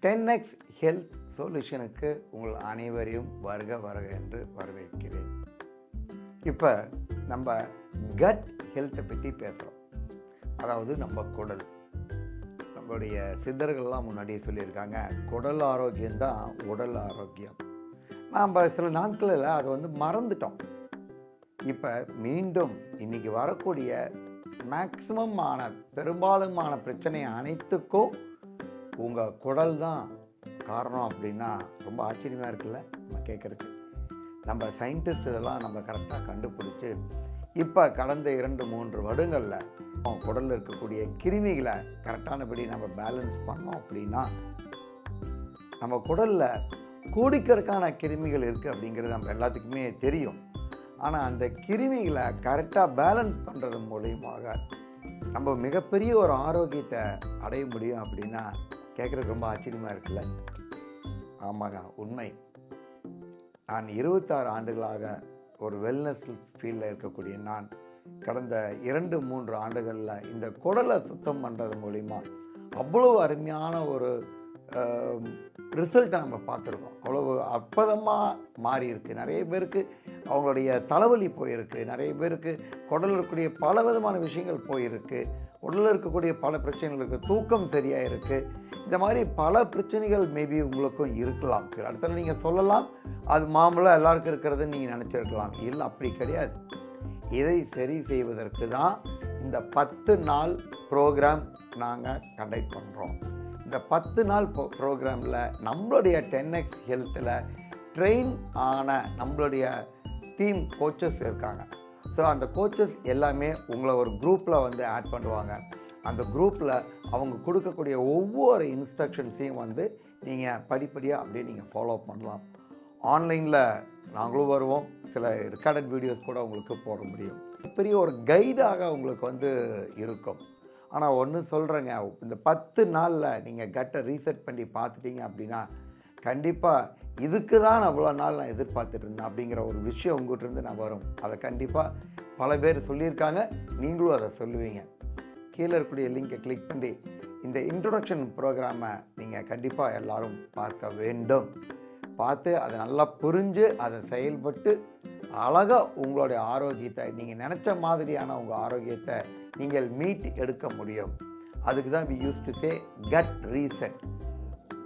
10x health சொல்யூஷனுக்கு உங்கள் அனைவரையும் வருக வருக என்று வரவேற்கிறேன். இப்போ நம்ம கட் ஹெல்த்தை பற்றி பேசுகிறோம். அதாவது நம்ம குடல். நம்மளுடைய சித்தர்கள்லாம் முன்னாடியே சொல்லியிருக்காங்க, குடல் ஆரோக்கியம்தான் உடல் ஆரோக்கியம். நாம் சில நாட்களில் அதை மறந்துட்டோம். இப்போ மீண்டும் இன்றைக்கி வரக்கூடிய மேக்சிமமான பெரும்பாலுமான பிரச்சனை அனைத்துக்கும் உங்கள் குடல் தான் காரணம் அப்படின்னா ரொம்ப ஆச்சரியமாக இருக்குல்ல நம்ம கேட்குறதுக்கு. நம்ம சயின்டிஸ்ட் இதெல்லாம் நம்ம கரெக்டாக கண்டுபிடிச்சி இப்போ கடந்த 2-3 வருடங்களில் குடலில் இருக்கக்கூடிய கிருமிகளை கரெக்டானபடி நம்ம பேலன்ஸ் பண்ணோம் அப்படின்னா நம்ம குடலில் கோடிக்கணக்கான கிருமிகள் இருக்குது அப்படிங்கிறது நம்ம எல்லாத்துக்குமே தெரியும். ஆனால் அந்த கிருமிகளை கரெக்டாக பேலன்ஸ் பண்ணுறது மூலியமாக நம்ம மிகப்பெரிய ஒரு ஆரோக்கியத்தை அடைய முடியும் அப்படின்னா கேட்குறதுக்கு ரொம்ப ஆச்சரியமாக இருக்குல்ல. ஆமாங்க, உண்மை. நான் 26 ஆண்டுகளாக ஒரு வெல்னஸ் ஃபீல்டில் இருக்கக்கூடிய நான் கடந்த 2-3 ஆண்டுகளில் இந்த குடலை சுத்தம் பண்ணுறது மூலிமா அவ்வளோ அருமையான ஒரு ரிசல்ட்டை நம்ம பார்த்துருக்கோம். அவ்வளவு அற்புதமாக மாறி இருக்குது. நிறைய பேருக்கு அவங்களுடைய தலைவலி போயிருக்கு, நிறைய பேருக்கு குடலில் இருக்கக்கூடிய பல விதமான விஷயங்கள் போயிருக்கு, உடலில் இருக்கக்கூடிய பல பிரச்சனைகள் இருக்குது, தூக்கம் சரியாக இருக்குது. இந்த மாதிரி பல பிரச்சனைகள் மேபி உங்களுக்கும் இருக்கலாம். சில இடத்துல நீங்கள் சொல்லலாம் அது மாமூலாக எல்லாருக்கும் இருக்கிறதுன்னு நீங்கள் நினச்சிருக்கலாம். இல்லை, அப்படி கிடையாது. இதை சரி செய்வதற்கு தான் இந்த 10 நாள் ப்ரோக்ராம் நாங்கள் கண்டக்ட் பண்ணுறோம். இந்த 10 நாள் ப்ரோக்ராமில் நம்மளுடைய 10x ஹெல்த்தில் ட்ரெயின் ஆன நம்மளுடைய டீம் கோச்சஸ் இருக்காங்க. ஸோ அந்த கோச்சஸ் எல்லாமே உங்களை ஒரு குரூப்பில் ஆட் பண்ணுவாங்க. அந்த குரூப்பில் அவங்க கொடுக்கக்கூடிய ஒவ்வொரு இன்ஸ்ட்ரக்ஷன்ஸையும் நீங்கள் படிப்படியாக அப்படியே நீங்கள் ஃபாலோ பண்ணலாம். ஆன்லைனில் நாங்களும் வருவோம், சில ரெக்கார்டட் வீடியோஸ் கூட உங்களுக்கு போட முடியும். பெரிய ஒரு கைடாக உங்களுக்கு இருக்கும். ஆனால் ஒன்று சொல்கிறேங்க, இந்த 10 நாளில் நீங்கள் கட்டை ரீசெட் பண்ணி பார்த்துட்டீங்க அப்படின்னா கண்டிப்பாக இதுக்கு தான் அவ்வளோ நாள் நான் எதிர்பார்த்துட்டு இருந்தேன் அப்படிங்கிற ஒரு விஷயம் உங்கள்கிட்ட நான் வரும். அதை கண்டிப்பாக பல பேர் சொல்லியிருக்காங்க, நீங்களும் அதை சொல்லுவீங்க. கீழே இருக்கக்கூடிய லிங்கை கிளிக் பண்ணி இந்த இன்ட்ரொடக்ஷன் ப்ரோக்ராமை நீங்கள் கண்டிப்பாக எல்லோரும் பார்க்க வேண்டும். பார்த்து அதை நல்லா புரிஞ்சு அதை செயல்பட்டு அழகாக உங்களுடைய ஆரோக்கியத்தை நீங்கள் நினச்ச மாதிரியான உங்கள் ஆரோக்கியத்தை நீங்கள் மீட் எடுக்க முடியும். அதுக்கு தான் we used to say gut reset.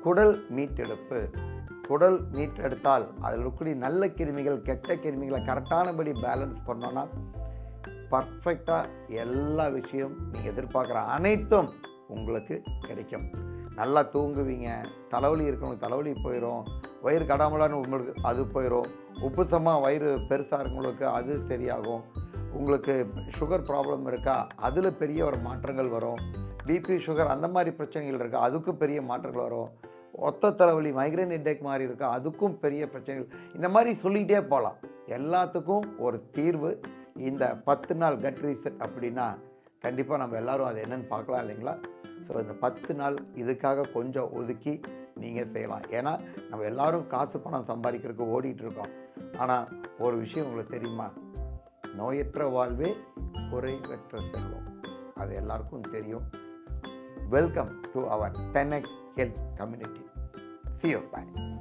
குடல் மீட்டெடுப்பு. குடல் மீட்டெடுத்தால் அதில் இருக்கக்கூடிய நல்ல கிருமிகள் கெட்ட கிருமிகளை கரெக்டானபடி பேலன்ஸ் பண்ணோன்னா பர்ஃபெக்டாக எல்லா விஷயம் நீங்கள் எதிர்பார்க்குற அனைத்தும் உங்களுக்கு கிடைக்கும். நல்லா தூங்குவீங்க, தலைவலி இருக்கணும், தலைவலி போயிடும், வயிறு கடாமலான்னு உங்களுக்கு அது போயிடும், உப்புசமாக வயிறு பெருசாக இருக்கவங்களுக்கு அது சரியாகும், உங்களுக்கு சுகர் ப்ராப்ளம் இருக்கா அதில் பெரிய ஒரு மாற்றங்கள் வரும், பிபி சுகர் அந்த மாதிரி பிரச்சனைகள் இருக்கா அதுக்கும் பெரிய மாற்றங்கள் வரும், ஒத்த தலைவலி மைக்ரைன் ஹெட்டேக் மாதிரி இருக்கா அதுக்கும் பெரிய பிரச்சனைகள், இந்த மாதிரி சொல்லிகிட்டே போகலாம். எல்லாத்துக்கும் ஒரு தீர்வு இந்த 10 நாள் கட் ரீசெட் அப்படின்னா கண்டிப்பாக நம்ம எல்லோரும் அது என்னென்னு பார்க்கலாம் இல்லைங்களா. ஸோ இந்த 10 நாள் இதுக்காக கொஞ்சம் ஒதுக்கி நீங்கள் செய்யலாம். ஏன்னா நம்ம எல்லோரும் காசு பணம் சம்பாதிக்கிறதுக்கு ஓடிட்டுருக்கோம். ஆனால் ஒரு விஷயம் உங்களுக்கு தெரியுமா, நோயற்ற வாழ்வே குறைவற்ற செல்வம். அது எல்லாருக்கும் தெரியும். Welcome to our 10x health community. See you. Bye.